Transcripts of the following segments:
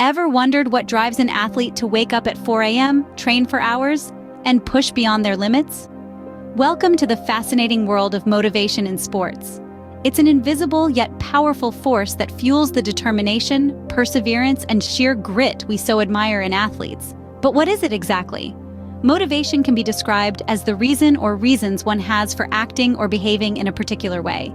Ever wondered what drives an athlete to wake up at 4 a.m., train for hours, and push beyond their limits? Welcome to the fascinating world of motivation in sports. It's an invisible yet powerful force that fuels the determination, perseverance, and sheer grit we so admire in athletes. But what is it exactly? Motivation can be described as the reason or reasons one has for acting or behaving in a particular way.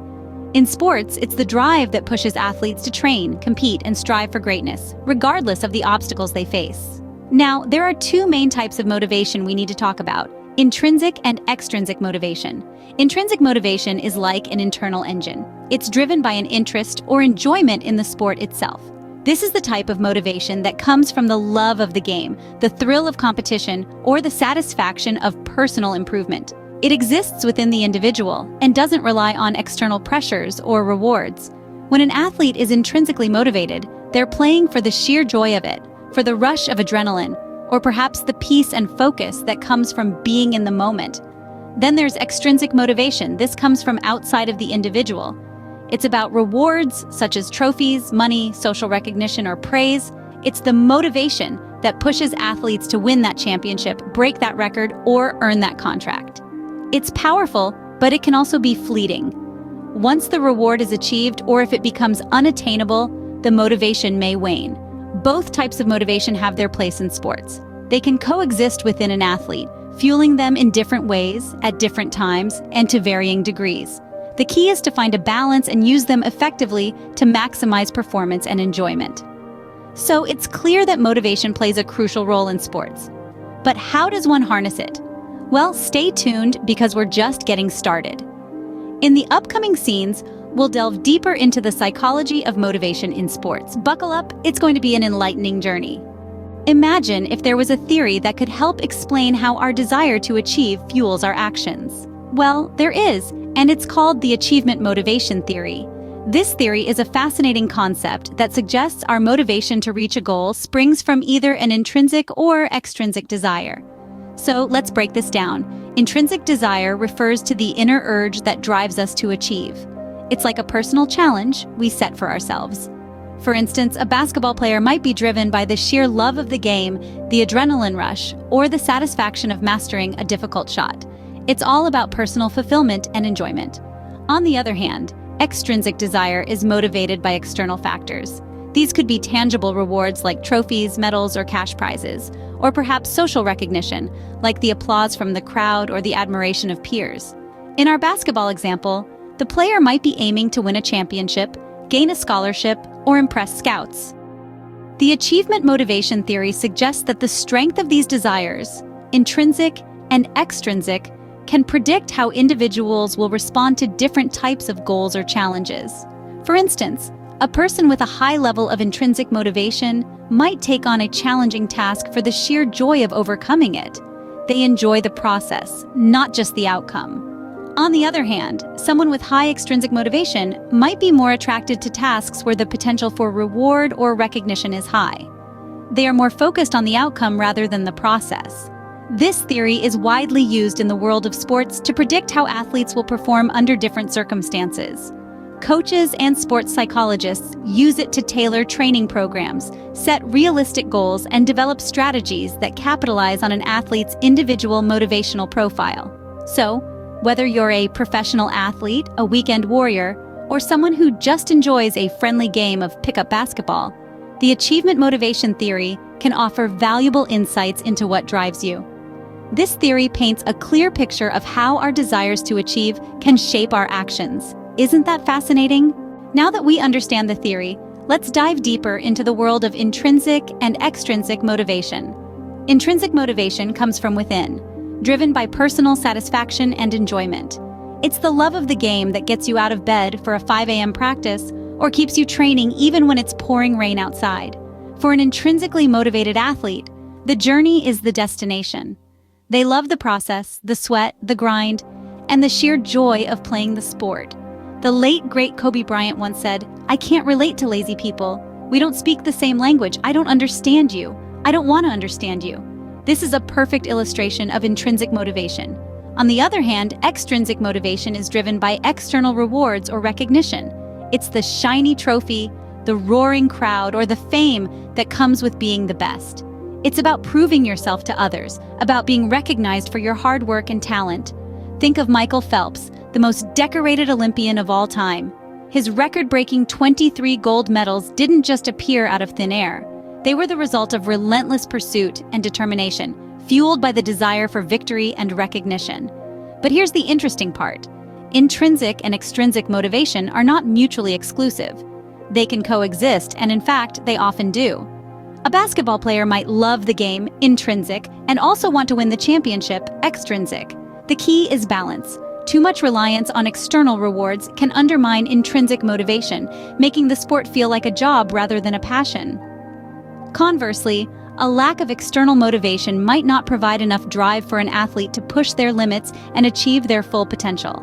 In sports, it's the drive that pushes athletes to train, compete, and strive for greatness, regardless of the obstacles they face. Now, there are two main types of motivation we need to talk about: intrinsic and extrinsic motivation. Intrinsic motivation is like an internal engine. It's driven by an interest or enjoyment in the sport itself. This is the type of motivation that comes from the love of the game, the thrill of competition, or the satisfaction of personal improvement. It exists within the individual and doesn't rely on external pressures or rewards. When an athlete is intrinsically motivated, they're playing for the sheer joy of it, for the rush of adrenaline, or perhaps the peace and focus that comes from being in the moment. Then there's extrinsic motivation. This comes from outside of the individual. It's about rewards such as trophies, money, social recognition, or praise. It's the motivation that pushes athletes to win that championship, break that record, or earn that contract. It's powerful, but it can also be fleeting. Once the reward is achieved, or if it becomes unattainable, the motivation may wane. Both types of motivation have their place in sports. They can coexist within an athlete, fueling them in different ways, at different times, and to varying degrees. The key is to find a balance and use them effectively to maximize performance and enjoyment. So it's clear that motivation plays a crucial role in sports. But how does one harness it? Well, stay tuned because we're just getting started. In the upcoming scenes, we'll delve deeper into the psychology of motivation in sports. Buckle up, it's going to be an enlightening journey. Imagine if there was a theory that could help explain how our desire to achieve fuels our actions. Well, there is, and it's called the achievement motivation theory. This theory is a fascinating concept that suggests our motivation to reach a goal springs from either an intrinsic or extrinsic desire. So let's break this down. Intrinsic desire refers to the inner urge that drives us to achieve. It's like a personal challenge we set for ourselves. For instance, a basketball player might be driven by the sheer love of the game, the adrenaline rush, or the satisfaction of mastering a difficult shot. It's all about personal fulfillment and enjoyment. On the other hand, extrinsic desire is motivated by external factors. These could be tangible rewards like trophies, medals, or cash prizes, or perhaps social recognition, like the applause from the crowd or the admiration of peers. In our basketball example, the player might be aiming to win a championship, gain a scholarship, or impress scouts. The achievement motivation theory suggests that the strength of these desires, intrinsic and extrinsic, can predict how individuals will respond to different types of goals or challenges. For instance, a person with a high level of intrinsic motivation might take on a challenging task for the sheer joy of overcoming it. They enjoy the process, not just the outcome. On the other hand, someone with high extrinsic motivation might be more attracted to tasks where the potential for reward or recognition is high. They are more focused on the outcome rather than the process. This theory is widely used in the world of sports to predict how athletes will perform under different circumstances. Coaches and sports psychologists use it to tailor training programs, set realistic goals, and develop strategies that capitalize on an athlete's individual motivational profile. So, whether you're a professional athlete, a weekend warrior, or someone who just enjoys a friendly game of pickup basketball, the achievement motivation theory can offer valuable insights into what drives you. This theory paints a clear picture of how our desires to achieve can shape our actions. Isn't that fascinating? Now that we understand the theory, let's dive deeper into the world of intrinsic and extrinsic motivation. Intrinsic motivation comes from within, driven by personal satisfaction and enjoyment. It's the love of the game that gets you out of bed for a 5 a.m. practice or keeps you training even when it's pouring rain outside. For an intrinsically motivated athlete, the journey is the destination. They love the process, the sweat, the grind, and the sheer joy of playing the sport. The late, great Kobe Bryant once said, "I can't relate to lazy people. We don't speak the same language. I don't understand you. I don't want to understand you." This is a perfect illustration of intrinsic motivation. On the other hand, extrinsic motivation is driven by external rewards or recognition. It's the shiny trophy, the roaring crowd, or the fame that comes with being the best. It's about proving yourself to others, about being recognized for your hard work and talent. Think of Michael Phelps, the most decorated Olympian of all time. His record-breaking 23 gold medals didn't just appear out of thin air. They were the result of relentless pursuit and determination, fueled by the desire for victory and recognition. But here's the interesting part. Intrinsic and extrinsic motivation are not mutually exclusive. They can coexist, and in fact, they often do. A basketball player might love the game, intrinsic, and also want to win the championship, extrinsic. The key is balance. Too much reliance on external rewards can undermine intrinsic motivation, making the sport feel like a job rather than a passion. Conversely, a lack of external motivation might not provide enough drive for an athlete to push their limits and achieve their full potential.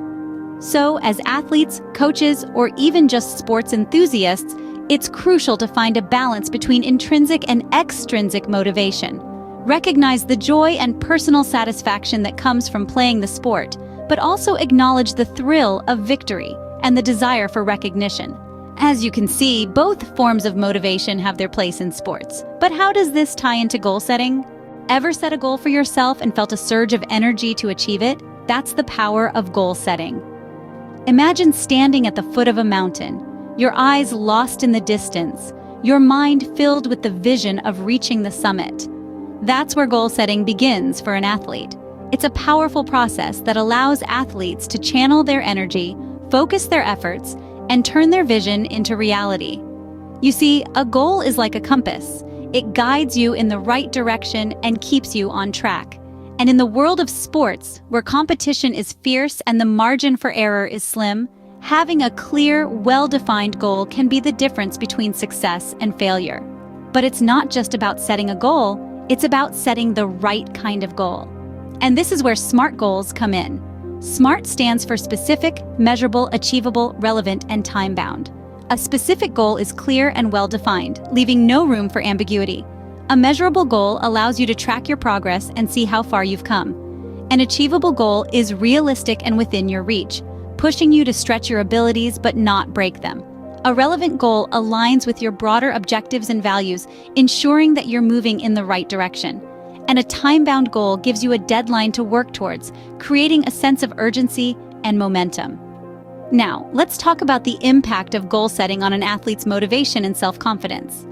So, as athletes, coaches, or even just sports enthusiasts, it's crucial to find a balance between intrinsic and extrinsic motivation. Recognize the joy and personal satisfaction that comes from playing the sport, but also acknowledge the thrill of victory and the desire for recognition. As you can see, both forms of motivation have their place in sports. But how does this tie into goal setting? Ever set a goal for yourself and felt a surge of energy to achieve it? That's the power of goal setting. Imagine standing at the foot of a mountain, your eyes lost in the distance, your mind filled with the vision of reaching the summit. That's where goal setting begins for an athlete. It's a powerful process that allows athletes to channel their energy, focus their efforts, and turn their vision into reality. You see, a goal is like a compass. It guides you in the right direction and keeps you on track. And in the world of sports, where competition is fierce and the margin for error is slim, having a clear, well-defined goal can be the difference between success and failure. But it's not just about setting a goal, it's about setting the right kind of goal. And this is where SMART goals come in. SMART stands for specific, measurable, achievable, relevant, and time-bound. A specific goal is clear and well-defined, leaving no room for ambiguity. A measurable goal allows you to track your progress and see how far you've come. An achievable goal is realistic and within your reach, pushing you to stretch your abilities but not break them. A relevant goal aligns with your broader objectives and values, ensuring that you're moving in the right direction. And a time-bound goal gives you a deadline to work towards, creating a sense of urgency and momentum. Now, let's talk about the impact of goal setting on an athlete's motivation and self-confidence.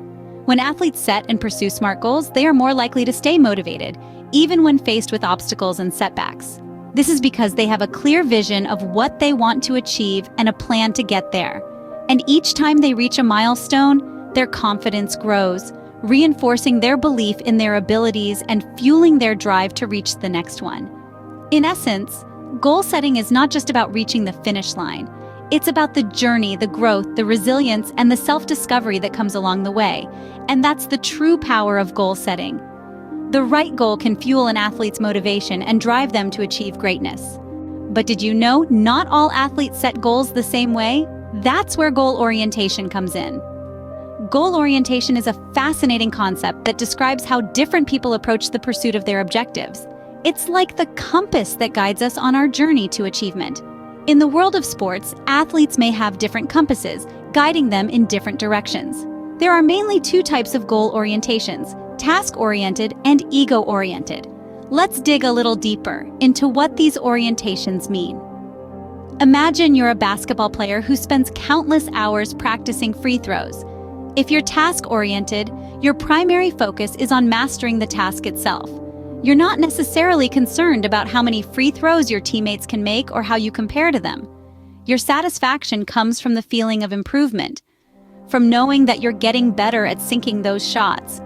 When athletes set and pursue SMART goals, they are more likely to stay motivated, even when faced with obstacles and setbacks. This is because they have a clear vision of what they want to achieve and a plan to get there. And each time they reach a milestone, their confidence grows, reinforcing their belief in their abilities and fueling their drive to reach the next one. In essence, goal setting is not just about reaching the finish line. It's about the journey, the growth, the resilience, and the self-discovery that comes along the way. And that's the true power of goal setting. The right goal can fuel an athlete's motivation and drive them to achieve greatness. But did you know not all athletes set goals the same way? That's where goal orientation comes in. Goal orientation is a fascinating concept that describes how different people approach the pursuit of their objectives. It's like the compass that guides us on our journey to achievement. In the world of sports, athletes may have different compasses, guiding them in different directions. There are mainly two types of goal orientations: task-oriented and ego-oriented. Let's dig a little deeper into what these orientations mean. Imagine you're a basketball player who spends countless hours practicing free throws. If you're task-oriented, your primary focus is on mastering the task itself. You're not necessarily concerned about how many free throws your teammates can make or how you compare to them. Your satisfaction comes from the feeling of improvement, from knowing that you're getting better at sinking those shots.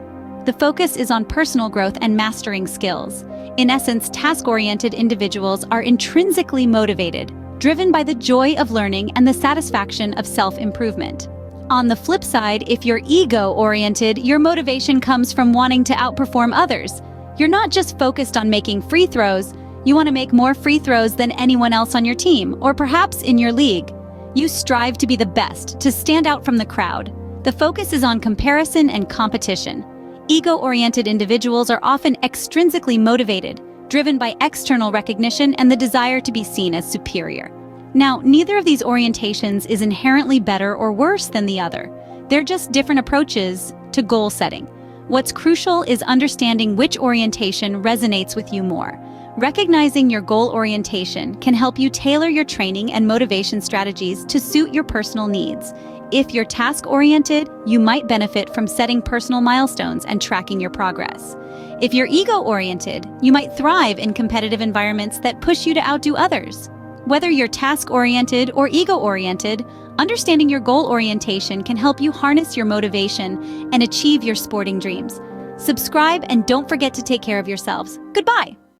The focus is on personal growth and mastering skills. In essence, task-oriented individuals are intrinsically motivated, driven by the joy of learning and the satisfaction of self-improvement. On the flip side, if you're ego-oriented, your motivation comes from wanting to outperform others. You're not just focused on making free throws, you want to make more free throws than anyone else on your team, or perhaps in your league. You strive to be the best, to stand out from the crowd. The focus is on comparison and competition. Ego-oriented individuals are often extrinsically motivated, driven by external recognition and the desire to be seen as superior. Now, neither of these orientations is inherently better or worse than the other. They're just different approaches to goal setting. What's crucial is understanding which orientation resonates with you more. Recognizing your goal orientation can help you tailor your training and motivation strategies to suit your personal needs. If you're task-oriented, you might benefit from setting personal milestones and tracking your progress. If you're ego-oriented, you might thrive in competitive environments that push you to outdo others. Whether you're task-oriented or ego-oriented, understanding your goal orientation can help you harness your motivation and achieve your sporting dreams. Subscribe and don't forget to take care of yourselves. Goodbye!